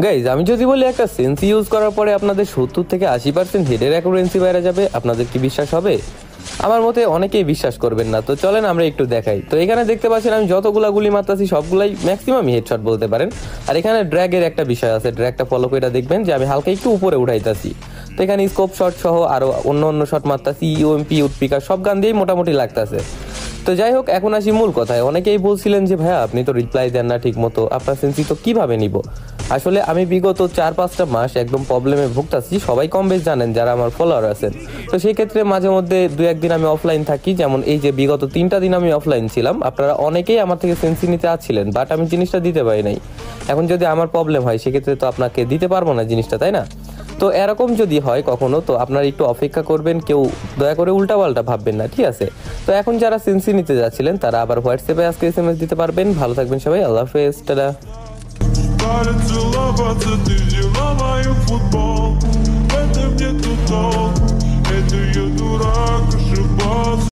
Guys আমি যদি বলি একটা সেন্সি ইউজ করার পরে আপনাদের 70 থেকে 80% হেডের অ্যাকুরেন্সি বাইরে যাবে, আপনাদের কি বিশ্বাস হবে? আমার মতে অনেকেই বিশ্বাস করবেন না। তো চলেন আমরা একটু দেখাই। তো এখানে দেখতে পাচ্ছেন আমি যতগুলা গুলি মারতাছি সবগুলাই ম্যাক্সিমাম হেডশট বলতে পারেন। আর এখানে ড্র্যাগের একটা বিষয় আছে, ড্র্যাগটা ফলো করে দেখবেন যে আমি হালকা একটু উপরে উঠাইতাছি। তো এখানে স্কোপ শট সহ আরও অন্য শট মারতাছি, ইউএমপি উডপিকার সব গান দিয়েই মোটামুটি লাগতাছে। তো যাই হোক, এখন আসি মূল কথায়। অনেকেই বলছিলেন যে ভাইয়া আপনি তো রিপ্লাই দেন না ঠিক মতো, আপনার সেন্সি তো কীভাবে নিব? আসলে আমি বিগত 4-5টা মাস একদম প্রবলেমে ভুগতাছি, সবাই কম বেশ জানেন যারা আমার ফলোয়ার আছেন। তো সেই ক্ষেত্রে মাঝে মধ্যে 2-1 দিন আমি অফলাইন থাকি, যেমন এই যে বিগত 3টা দিন আমি অফলাইন ছিলাম। আপনারা অনেকেই আমার থেকে সেন্সি নিতে আসছিলেন, বাট আমি জিনিসটা দিতে পারি নাই। এখন যদি আমার প্রবলেম হয় সেক্ষেত্রে তো আপনাকে দিতে পারবো না জিনিসটা, তাই না? তো এরকম যদি হয় কখনো, তো আপনারা একটু অপেক্ষা করবেন, কেউ দয়া করে উল্টাপাল্টা ভাববেন না, ঠিক আছে? তো এখন যারা সেন্সি নিতে যাচ্ছিলেন তারা আবার হোয়াটসঅ্যাপে আজকে SMS দিতে পারবেন। ভালো থাকবেন সবাই, আল্লাহ হাফেজ, টাটা।